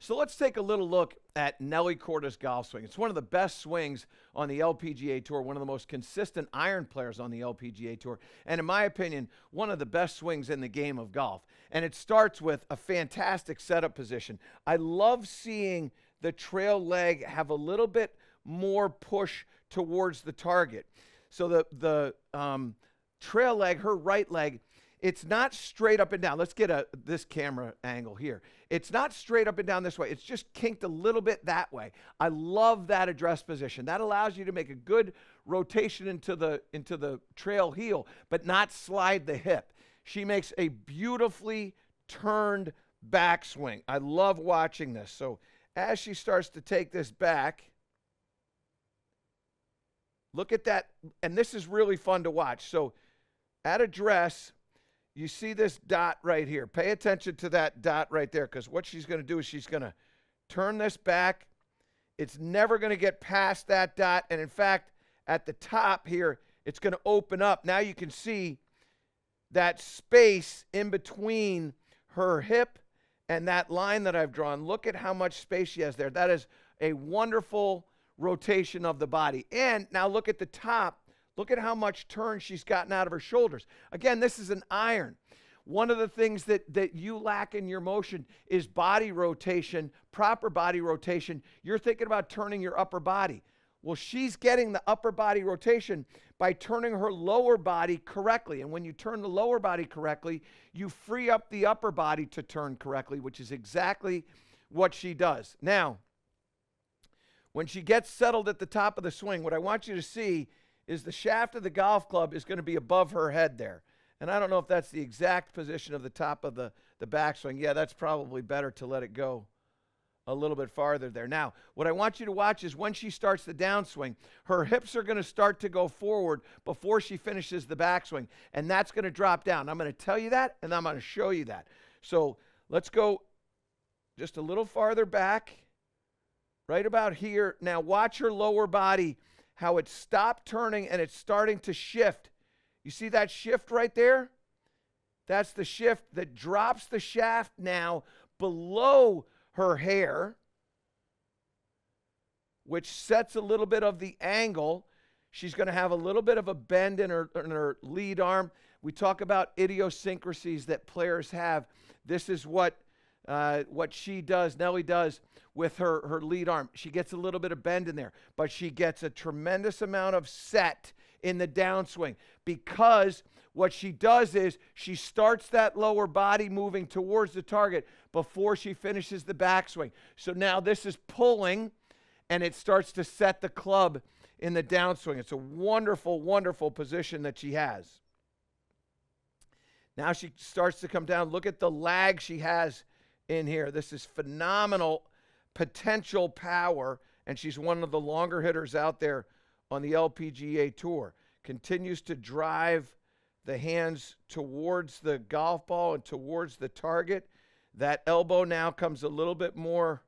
So let's take a little look at Nelly Korda's golf swing. It's one of the best swings on the LPGA Tour, one of the most consistent iron players on the LPGA Tour, and in my opinion, one of the best swings in the game of golf. And it starts with a fantastic setup position. I love seeing the trail leg have a little bit more push towards the target. So the trail leg, her right leg, it's not straight up and down. Let's get this camera angle here. It's not straight up and down this way. It's just kinked a little bit that way. I love that address position. That allows you to make a good rotation into the trail heel, but not slide the hip. She makes a beautifully turned backswing. I love watching this. So as she starts to take this back, look at that. And this is really fun to watch. So at address, you see this dot right here. Pay attention to that dot right there, because what she's going to do is she's going to turn this back. It's never going to get past that dot. And in fact, at the top here, it's going to open up. Now you can see that space in between her hip and that line that I've drawn. Look at how much space she has there. That is a wonderful rotation of the body. And now look at the top. Look at how much turn she's gotten out of her shoulders. Again, this is an iron. One of the things that you lack in your motion is body rotation, proper body rotation. You're thinking about turning your upper body. Well, she's getting the upper body rotation by turning her lower body correctly. And when you turn the lower body correctly, you free up the upper body to turn correctly, which is exactly what she does. Now, when she gets settled at the top of the swing, what I want you to see is the shaft of the golf club is going to be above her head there. And I don't know if that's the exact position of the top of the backswing. Yeah, that's probably better to let it go a little bit farther there. Now, what I want you to watch is when she starts the downswing, her hips are going to start to go forward before she finishes the backswing, and that's going to drop down. I'm going to tell you that, and I'm going to show you that. So let's go just a little farther back, right about here. Now watch her lower body, how it stopped turning and it's starting to shift. You see that shift right there? That's the shift that drops the shaft now below her hair, which sets a little bit of the angle. She's going to have a little bit of a bend in her lead arm. We talk about idiosyncrasies that players have. This is what she does, Nelly does with her lead arm. She gets a little bit of bend in there, but she gets a tremendous amount of set in the downswing, because what she does is she starts that lower body moving towards the target before she finishes the backswing. So now this is pulling, and it starts to set the club in the downswing. It's a wonderful, wonderful position that she has. Now she starts to come down. Look at the lag she has in here. This is phenomenal potential power, and she's one of the longer hitters out there on the LPGA Tour. Continues to drive the hands towards the golf ball and towards the target. That elbow now comes a little bit more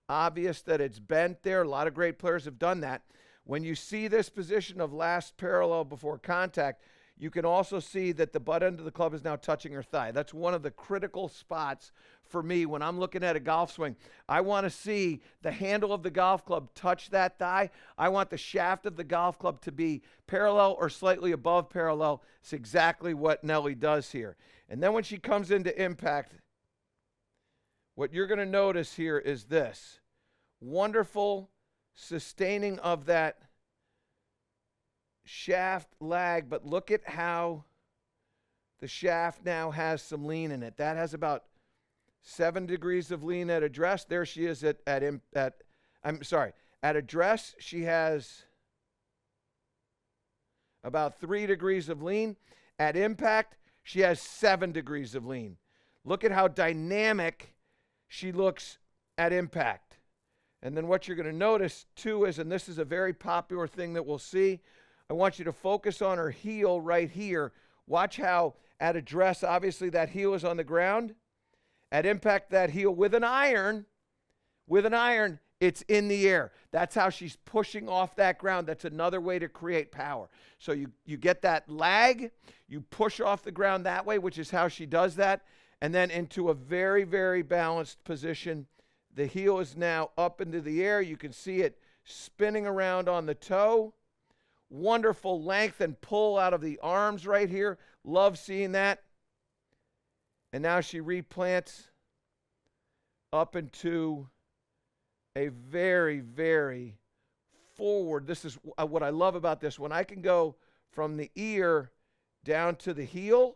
obvious that it's bent there. A lot of great players have done that. When you see this position of last parallel before contact, you can also see that the butt end of the club is now touching her thigh. That's one of the critical spots for me when I'm looking at a golf swing. I want to see the handle of the golf club touch that thigh. I want the shaft of the golf club to be parallel or slightly above parallel. It's exactly what Nelly does here. And then when she comes into impact, what you're going to notice here is this wonderful sustaining of that shaft lag, but look at how the shaft now has some lean in it. That has about 7 degrees of lean at address. There she is at address. She has about 3 degrees of lean. At impact, she has 7 degrees of lean. Look at how dynamic she looks at impact. And then what you're going to notice too is, and this is a very popular thing that we'll see, I want you to focus on her heel right here. Watch how at address, obviously that heel is on the ground. At impact, that heel with an iron, it's in the air. That's how she's pushing off that ground. That's another way to create power. So you get that lag, you push off the ground that way, which is how she does that, and then into a very, very balanced position The heel is now up into the air. You can see it spinning around on the toe. Wonderful length and pull out of the arms right here. Love seeing that. And now she replants up into a very, very forward. This is what I love about this. When I can go from the ear down to the heel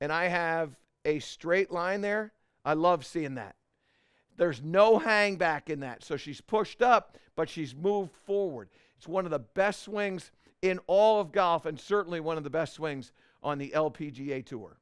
and I have a straight line there, I love seeing that. There's no hang back in that. So she's pushed up, but she's moved forward. It's one of the best swings in all of golf and certainly one of the best swings on the LPGA Tour.